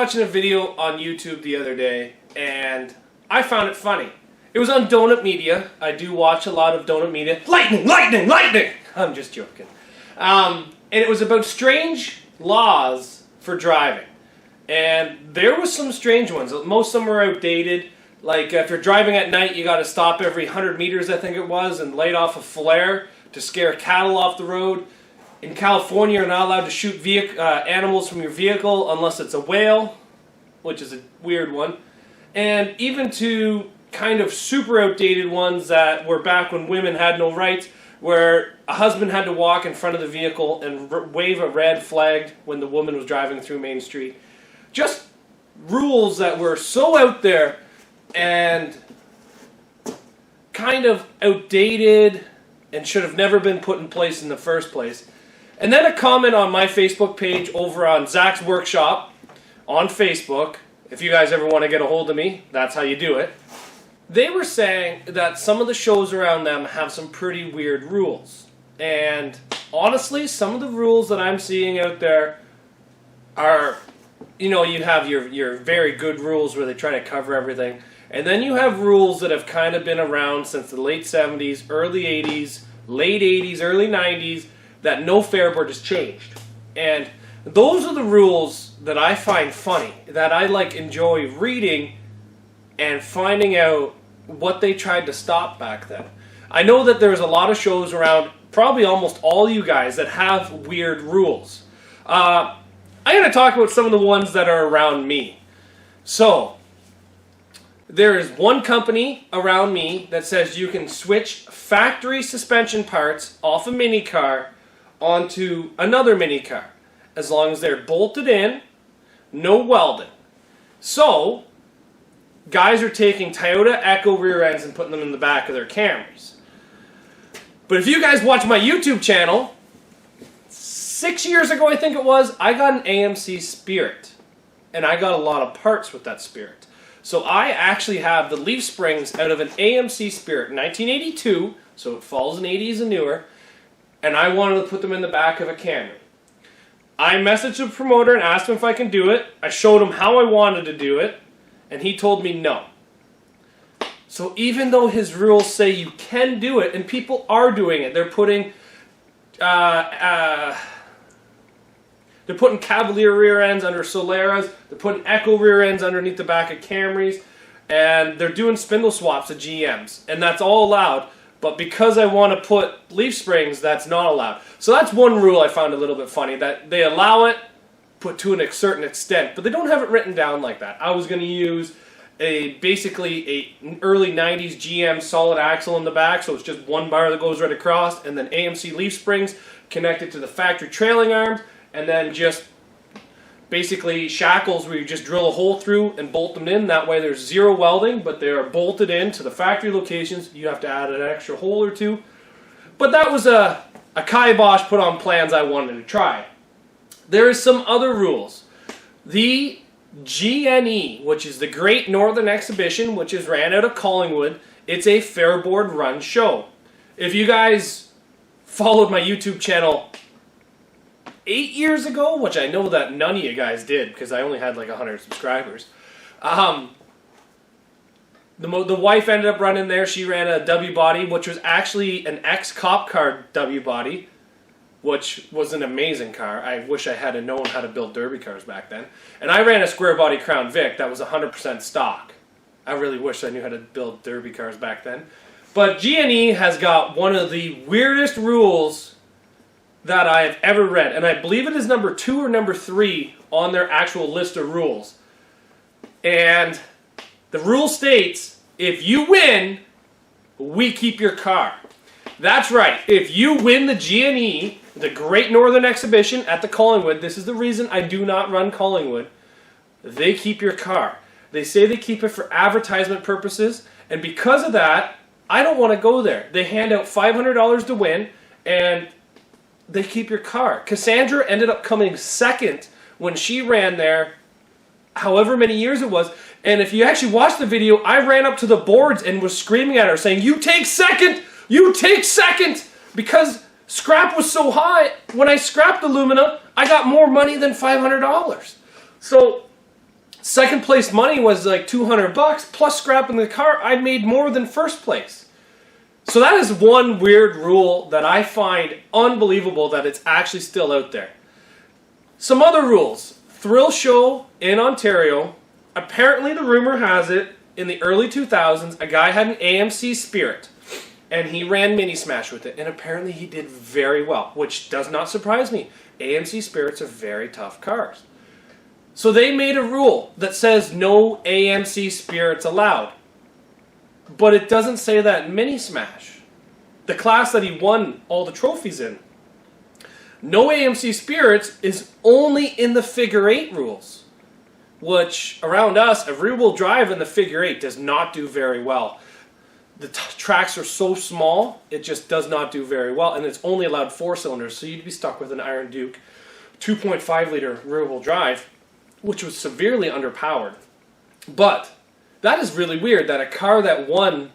watching a video on YouTube the other day, and I found it funny. It was on Donut Media. I do watch a lot of Donut Media. Lightning, lightning, lightning! I'm just joking. And it was about strange laws for driving. And there was some strange ones. Most of them were outdated. Like if you're driving at night, you got to stop every 100 meters, I think it was, and light off a flare to scare cattle off the road. In California, you're not allowed to shoot animals from your vehicle unless it's a whale, which is a weird one. And even to kind of super outdated ones that were back when women had no rights, where a husband had to walk in front of the vehicle and wave a red flag when the woman was driving through Main Street. Just rules that were so out there and kind of outdated and should have never been put in place in the first place. And then a comment on my Facebook page over on Zach's Workshop on Facebook. If you guys ever want to get a hold of me, that's how you do it. They were saying that some of the shows around them have some pretty weird rules. And honestly, some of the rules that I'm seeing out there are, you know, you have your very good rules where they try to cover everything. And then you have rules that have kind of been around since the late 70s, early 80s, late 80s, early 90s, that no fair board has changed. And those are the rules that I find funny, that I enjoy reading and finding out what they tried to stop back then. I know that there's a lot of shows around, probably almost all you guys, that have weird rules. I'm going to talk about some of the ones that are around me. So, there is one company around me that says you can switch factory suspension parts off a mini car onto another mini car, as long as they're bolted in, no welding. So, guys are taking Toyota Echo rear ends and putting them in the back of their Camrys. But if you guys watch my YouTube channel, 6 years ago I think it was, I got an AMC Spirit. And I got a lot of parts with that Spirit. So I actually have the leaf springs out of an AMC Spirit, 1982, so it falls in 80s and newer, and I wanted to put them in the back of a Camry. I messaged the promoter and asked him if I can do it. I showed him how I wanted to do it, and he told me no. So even though his rules say you can do it, and people are doing it, they're putting Cavalier rear ends under Soleras, they're putting Echo rear ends underneath the back of Camrys, and they're doing spindle swaps of GMs, and that's all allowed. But because I want to put leaf springs, that's not allowed. So that's one rule I found a little bit funny, that they allow it, put to a certain extent, but they don't have it written down like that. I was going to use basically an early 90s GM solid axle in the back, so it's just one bar that goes right across, and then AMC leaf springs connected to the factory trailing arms, and then just basically shackles where you just drill a hole through and bolt them in. That way there's zero welding, but they are bolted in to the factory locations. You have to add an extra hole or two. But that was a kibosh put on plans I wanted to try. There is some other rules. The GNE, which is the Great Northern Exhibition, which is ran out of Collingwood, it's a Fairboard run show. If you guys followed my YouTube channel 8 years ago, which I know that none of you guys did because I only had like 100 subscribers. The wife ended up running there. She ran a W body, which was actually an ex-cop car W body, which was an amazing car. I wish I had known how to build derby cars back then. And I ran a square body Crown Vic that was 100% stock. I really wish I knew how to build derby cars back then. But GNE has got one of the weirdest rules that I have ever read, and I believe it is number 2 or number 3 on their actual list of rules. And the rule states, if you win, we keep your car. That's right. If you win the GNE, the Great Northern Exhibition at the Collingwood, this is the reason I do not run Collingwood, they keep your car. They say they keep it for advertisement purposes, and because of that, I don't want to go there. They hand out $500 to win, and they keep your car. Cassandra ended up coming second when she ran there, however many years it was. And if you actually watch the video, I ran up to the boards and was screaming at her saying, "You take second! You take second!" Because scrap was so high. When I scrapped the Lumina, I got more money than $500. So Second place money was like $200 plus scrapping the car. I made more than first place. So that is one weird rule that I find unbelievable that it's actually still out there. Some other rules. Thrill Show in Ontario. Apparently the rumor has it, in the early 2000s, a guy had an AMC Spirit. And he ran Mini Smash with it. And apparently he did very well, which does not surprise me. AMC Spirits are very tough cars. So they made a rule that says no AMC Spirits allowed. But it doesn't say that in Mini Smash, the class that he won all the trophies in. No AMC Spirits is only in the figure eight rules, which around us, a rear-wheel drive in the figure eight does not do very well. The tracks are so small, it just does not do very well, and it's only allowed 4 cylinders, so you'd be stuck with an Iron Duke 2.5 liter rear-wheel drive, which was severely underpowered. But that is really weird that a car that won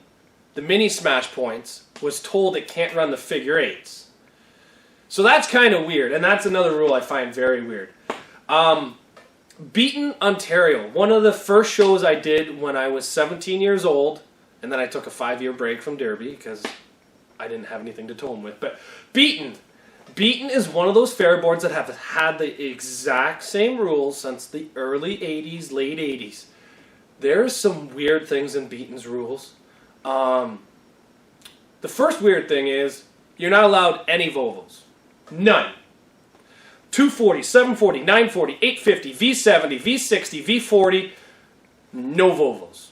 the Mini Smash points was told it can't run the figure eights. So that's kind of weird, and that's another rule I find very weird. Beaton, Ontario, one of the first shows I did when I was 17 years old, and then I took a 5-year break from Derby because I didn't have anything to tow them with. But Beaton is one of those fair boards that have had the exact same rules since the early 80s, late 80s. There's some weird things in Beaton's rules. The first weird thing is you're not allowed any Volvos. None. 240, 740, 940, 850, V70, V60, V40, no Volvos.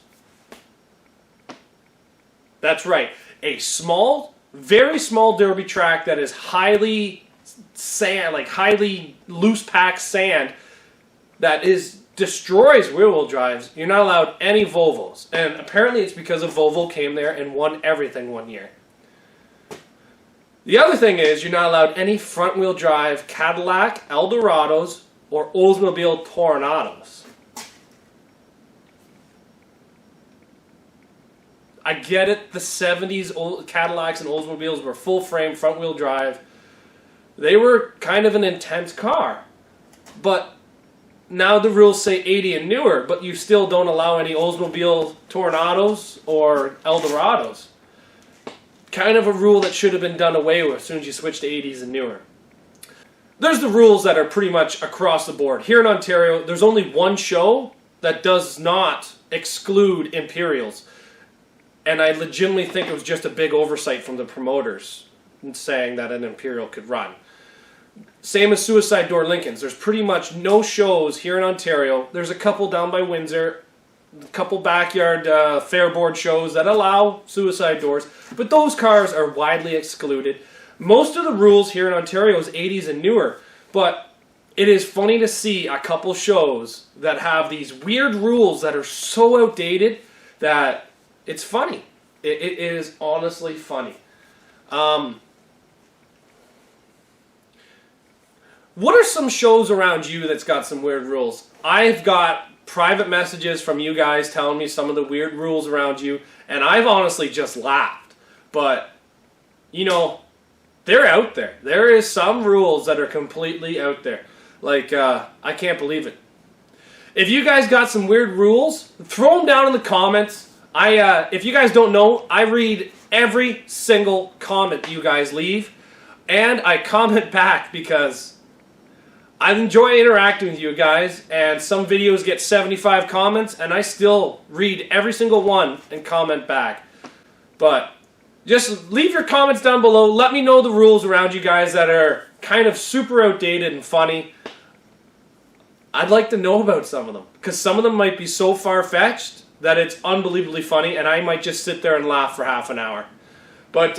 That's right. A small, very small Derby track that is highly sand, like highly loose packed sand that destroys rear-wheel drives. You're not allowed any Volvos. And apparently it's because a Volvo came there and won everything one year. The other thing is you're not allowed any front-wheel drive Cadillac Eldorados or Oldsmobile Tornados. I get it, the 70s old Cadillacs and Oldsmobiles were full-frame, front-wheel drive. They were kind of an intense car. But now the rules say 80 and newer, but you still don't allow any Oldsmobile Tornados or Eldorados. Kind of a rule that should have been done away with as soon as you switch to 80s and newer. There's the rules that are pretty much across the board. Here in Ontario, there's only one show that does not exclude Imperials. And I legitimately think it was just a big oversight from the promoters saying that an Imperial could run. Same as Suicide Door Lincolns. There's pretty much no shows here in Ontario. There's a couple down by Windsor, a couple backyard fairboard shows that allow suicide doors, but those cars are widely excluded. Most of the rules here in Ontario is 80s and newer, but it is funny to see a couple shows that have these weird rules that are so outdated that it's funny. It is honestly funny. What are some shows around you that's got some weird rules? I've got private messages from you guys telling me some of the weird rules around you, and I've honestly just laughed. But, you know, they're out there. There is some rules that are completely out there. Like, I can't believe it. If you guys got some weird rules, throw them down in the comments. If you guys don't know, I read every single comment you guys leave, and I comment back because I enjoy interacting with you guys, and some videos get 75 comments, and I still read every single one and comment back. But just leave your comments down below. Let me know the rules around you guys that are kind of super outdated and funny. I'd like to know about some of them, because some of them might be so far-fetched that it's unbelievably funny, and I might just sit there and laugh for half an hour. But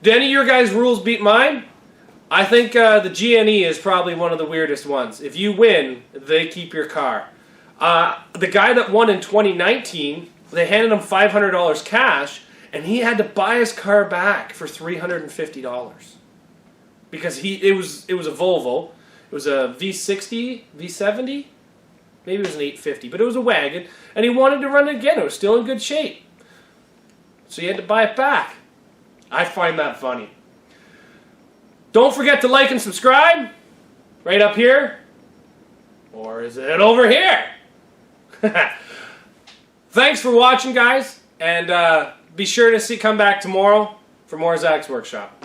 do any of your guys' rules beat mine? I think the GNE is probably one of the weirdest ones. If you win, they keep your car. The guy that won in 2019, they handed him $500 cash, and he had to buy his car back for $350 because it was a Volvo. It was a V60, V70, maybe it was an 850, but it was a wagon, and he wanted to run it again. It was still in good shape, so he had to buy it back. I find that funny. Don't forget to like and subscribe right up here, or is it over here? Thanks for watching, guys, and be sure to come back tomorrow for more Zach's Workshop.